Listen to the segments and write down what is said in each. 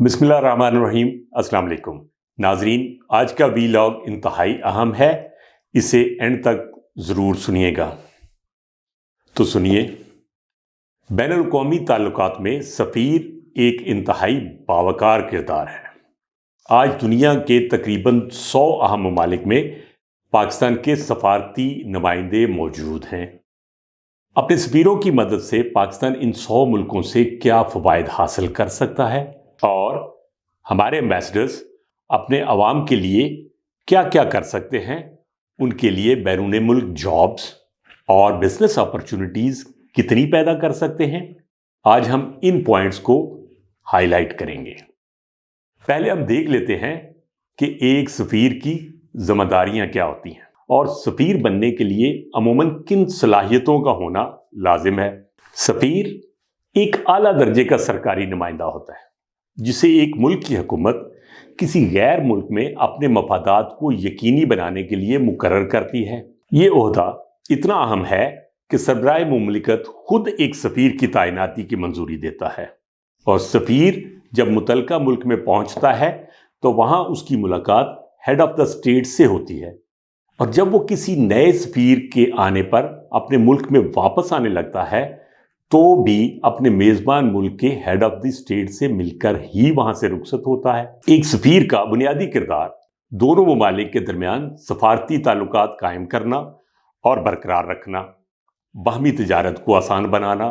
बिस्मिल्लाहिर्रहमानिर्रहीम। अस्सलाम वालेकुम नाजरीन, आज का वीलॉग इंतहाई अहम है, इसे एंड तक ज़रूर सुनिएगा। तो सुनिए। बैनुल अक़वामी ताल्लुकात में सफ़ीर एक इंतहाई बावकार किरदार है। आज दुनिया के तकरीबन 100 अहम ममालिक में पाकिस्तान के सफारती नुमाइंदे मौजूद हैं। अपने सफ़ीरों की मदद से पाकिस्तान इन 100 मुल्कों से क्या फ़वाइद हासिल कर सकता है और हमारे एम्बेसडर्स अपने अवाम के लिए क्या क्या कर सकते हैं, उनके लिए बैरून मुल्क जॉब्स और बिजनेस अपॉर्चुनिटीज़ कितनी पैदा कर सकते हैं। आज हम इन पॉइंट्स को हाईलाइट करेंगे। पहले हम देख लेते हैं कि एक सफ़ीर की जिम्मेदारियां क्या होती हैं और सफ़ीर बनने के लिए अमूमन किन सलाहियतों का होना लाजिम है। सफ़ीर एक आला दर्जे का सरकारी नुमाइंदा होता है जिसे एक मुल्क की हुकूमत किसी गैर मुल्क में अपने मफादात को यकीनी बनाने के लिए मुकर्रर करती है। ये ओहदा इतना अहम है कि सरबराह मुमलिकत खुद एक सफ़ीर की तैनाती की मंजूरी देता है और सफ़ीर जब मुतलका मुल्क में पहुंचता है तो वहां उसकी मुलाकात हेड ऑफ द स्टेट से होती है और जब वो किसी नए सफ़ीर के आने पर अपने मुल्क में वापस आने लगता है तो भी अपने मेज़बान मुल्क के हेड ऑफ द स्टेट से मिलकर ही वहां से रुखसत होता है। एक सफ़ीर का बुनियादी किरदार दोनों ममालिक के दरमियान सफारती ताल्लुकात कायम करना और बरकरार रखना, बाहमी तिजारत को आसान बनाना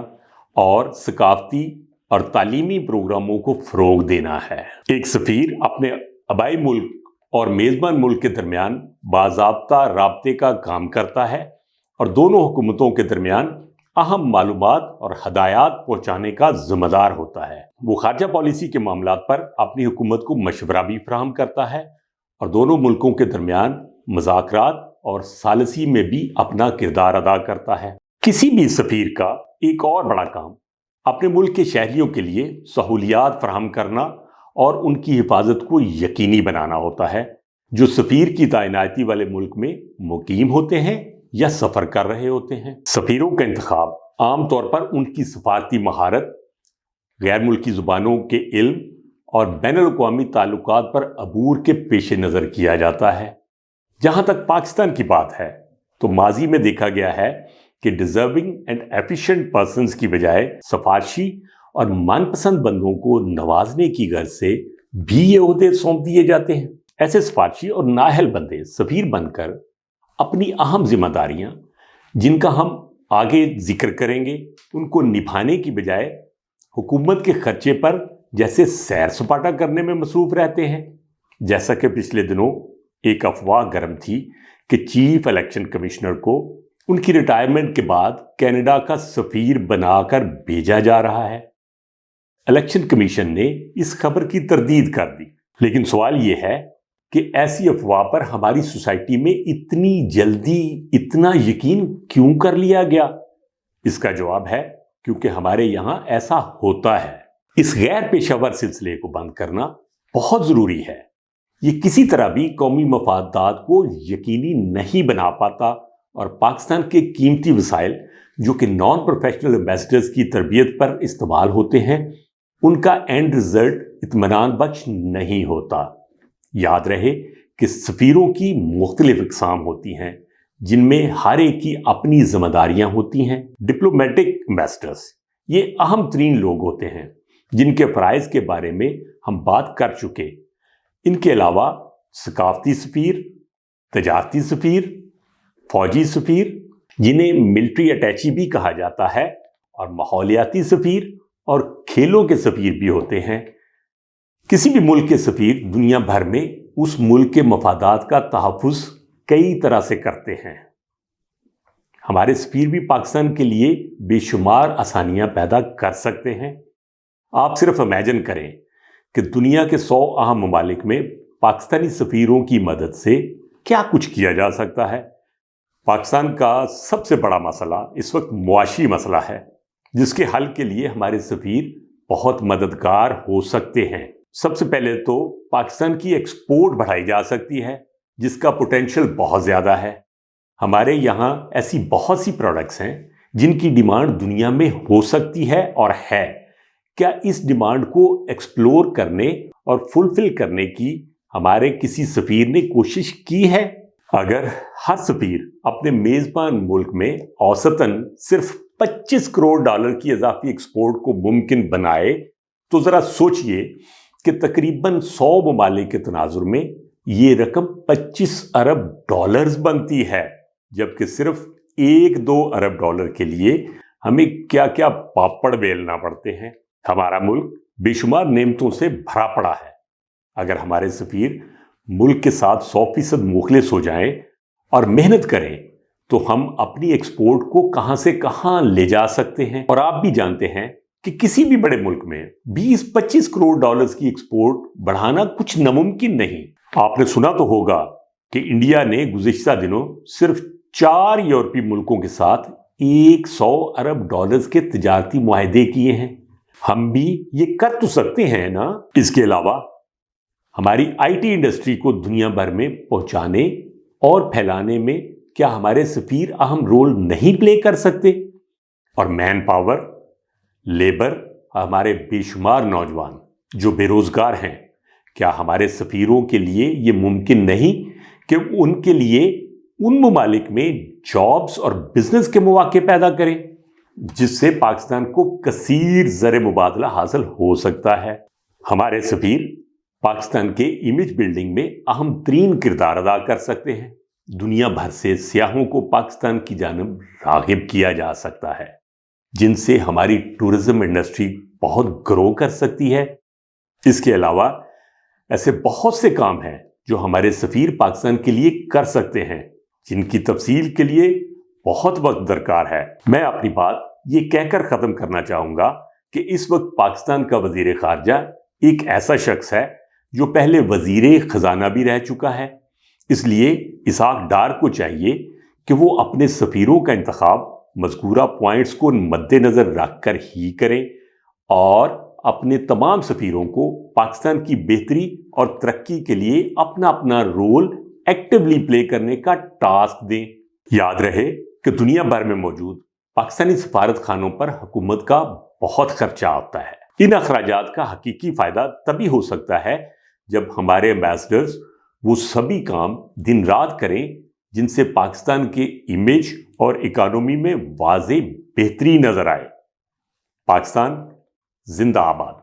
और सकाफती और तालीमी प्रोग्रामों को फ़रोग देना है। एक सफ़ीर अपने आबाई मुल्क और मेज़बान मुल्क के दरमियान बाज़ाब्ता राब्ते का काम करता है और दोनों हुकूमतों के दरमियान अहम मालूमात और हदायत पहुंचाने का जिम्मेदार होता है। वो खारजा पॉलिसी के मामलात पर अपनी हुकूमत को मशवरा भी फराहम करता है और दोनों मुल्कों के दरमियान मुज़ाकरात और सालसी में भी अपना किरदार अदा करता है। किसी भी सफ़ीर का एक और बड़ा काम अपने मुल्क के शहरियों के लिए सहूलियात फराहम करना और उनकी हिफाजत को यकीनी बनाना होता है जो सफ़ीर की तैनाती वाले मुल्क में मुकीम होते हैं या सफ़र कर रहे होते हैं। सफ़ीरों का इंतखाब आमतौर पर उनकी सफारती महारत, गैर मुल्की ज़ुबानों के इल्म और बैनुल अक़वामी ताल्लुकात पर अबूर के पेश नज़र किया जाता है। जहाँ तक पाकिस्तान की बात है तो माजी में देखा गया है कि डिज़र्विंग एंड एफिशिएंट पर्सन्स की बजाय सिफारशी और मनपसंद बंदों को नवाजने की गर्ज से भी ये ओहदे सौंप दिए जाते हैं। ऐसे सिफारशी और नाअहल बंदे सफ़ीर बनकर अपनी अहम जिम्मेदारियां, जिनका हम आगे जिक्र करेंगे, उनको निभाने की बजाय हुकूमत के खर्चे पर जैसे सैर सपाटा करने में मसरूफ़ रहते हैं। जैसा कि पिछले दिनों एक अफवाह गर्म थी कि चीफ इलेक्शन कमिश्नर को उनकी रिटायरमेंट के बाद कनाडा का सफ़ीर बनाकर भेजा जा रहा है। इलेक्शन कमीशन ने इस खबर की तरदीद कर दी, लेकिन सवाल यह है कि ऐसी अफवाह पर हमारी सोसाइटी में इतनी जल्दी इतना यकीन क्यों कर लिया गया। इसका जवाब है क्योंकि हमारे यहां ऐसा होता है। इस गैर पेशावर सिलसिले को बंद करना बहुत जरूरी है। ये किसी तरह भी कौमी मफादात को यकीनी नहीं बना पाता और पाकिस्तान के कीमती वसाइल जो कि नॉन प्रोफेशनल एम्बेसडर्स की तरबियत पर इस्तेमाल होते हैं, उनका एंड रिजल्ट इत्मीनान बख्श नहीं होता। याद रहे कि सफ़ीरों की मुख्तलिफ इक़साम होती हैं जिनमें हर एक की अपनी जिम्मेदारियां होती हैं। डिप्लोमेटिक एम्बेसडर्स ये अहम तरीन लोग होते हैं जिनके फ़राइज़ के बारे में हम बात कर चुके। इनके अलावा सकाफती सफ़ीर, तजारती सफ़ीर, फ़ौजी सफ़ीर जिन्हें मिलिट्री अटैची भी कहा जाता है और माहौलियाती सफ़ीर और खेलों के सफ़ीर भी होते हैं। किसी भी मुल्क के सफ़ीर दुनिया भर में उस मुल्क के मफादात का तहफ़्फ़ुज़ कई तरह से करते हैं। हमारे सफ़ीर भी पाकिस्तान के लिए बेशुमार आसानियां पैदा कर सकते हैं। आप सिर्फ इमेजिन करें कि दुनिया के 100 अहम ममालिक में पाकिस्तानी सफ़ीरों की मदद से क्या कुछ किया जा सकता है। पाकिस्तान का सबसे बड़ा मसला इस वक्त मुआशी मसला है जिसके हल के लिए हमारे सफ़ीर बहुत मददगार हो सकते हैं। सबसे पहले तो पाकिस्तान की एक्सपोर्ट बढ़ाई जा सकती है जिसका पोटेंशियल बहुत ज़्यादा है। हमारे यहाँ ऐसी बहुत सी प्रोडक्ट्स हैं जिनकी डिमांड दुनिया में हो सकती है और है کیا اس ڈیمانڈ کو ایکسپلور کرنے اور فلفل کرنے کی ہمارے کسی سفیر نے کوشش کی ہے؟ اگر ہر سفیر اپنے میزبان ملک میں اوسطاً صرف 25 کروڑ ڈالر کی اضافی ایکسپورٹ کو ممکن بنائے تو ذرا سوچئے کہ تقریباً 100 ممالک کے تناظر میں یہ رقم 25 ارب ڈالرز بنتی ہے، جبکہ صرف 1-2 ارب ڈالر کے لیے ہمیں کیا کیا پاپڑ بیلنا پڑتے ہیں۔ ہمارا ملک بے شمار نعمتوں سے بھرا پڑا ہے۔ اگر ہمارے سفیر ملک کے ساتھ 100% مخلص ہو جائیں اور محنت کریں تو ہم اپنی ایکسپورٹ کو کہاں سے کہاں لے جا سکتے ہیں۔ اور آپ بھی جانتے ہیں کہ کسی بھی بڑے ملک میں 20-25 کروڑ ڈالرز کی ایکسپورٹ بڑھانا کچھ ناممکن نہیں۔ آپ نے سنا تو ہوگا کہ انڈیا نے گزشتہ دنوں صرف 4 یورپی ملکوں کے ساتھ 100 ارب ڈالرز کے تجارتی معاہدے کیے ہیں۔ ہم بھی یہ کر تو سکتے ہیں نا۔ اس کے علاوہ ہماری آئی ٹی انڈسٹری کو دنیا بھر میں پہنچانے اور پھیلانے میں کیا ہمارے سفیر اہم رول نہیں پلے کر سکتے؟ اور مین پاور، لیبر، ہمارے بے شمار نوجوان جو بے روزگار ہیں، کیا ہمارے سفیروں کے لیے یہ ممکن نہیں کہ ان کے لیے ان ممالک میں جابز اور بزنس کے مواقع پیدا کریں جس سے پاکستان کو کثیر زر مبادلہ حاصل ہو سکتا ہے؟ ہمارے سفیر پاکستان کے امیج بلڈنگ میں اہم ترین کردار ادا کر سکتے ہیں۔ دنیا بھر سے سیاحوں کو پاکستان کی جانب راغب کیا جا سکتا ہے، جن سے ہماری ٹورزم انڈسٹری بہت گرو کر سکتی ہے۔ اس کے علاوہ ایسے بہت سے کام ہیں جو ہمارے سفیر پاکستان کے لیے کر سکتے ہیں، جن کی تفصیل کے لیے بہت وقت درکار ہے۔ میں اپنی بات یہ کہہ کر ختم کرنا چاہوں گا کہ اس وقت پاکستان کا وزیر خارجہ ایک ایسا شخص ہے جو پہلے وزیر خزانہ بھی رہ چکا ہے۔ اس لیے اسحاق ڈار کو چاہیے کہ وہ اپنے سفیروں کا انتخاب مذکورہ پوائنٹس کو مد نظر رکھ کر ہی کریں اور اپنے تمام سفیروں کو پاکستان کی بہتری اور ترقی کے لیے اپنا اپنا رول ایکٹیولی پلے کرنے کا ٹاسک دیں۔ یاد رہے کہ دنیا بھر میں موجود پاکستانی سفارت خانوں پر حکومت کا بہت خرچہ آتا ہے۔ ان اخراجات کا حقیقی فائدہ تبھی ہو سکتا ہے جب ہمارے ایمبیسڈرز وہ سبھی کام دن رات کریں جن سے پاکستان کے امیج اور اکانومی میں واضح بہتری نظر آئے۔ پاکستان زندہ آباد۔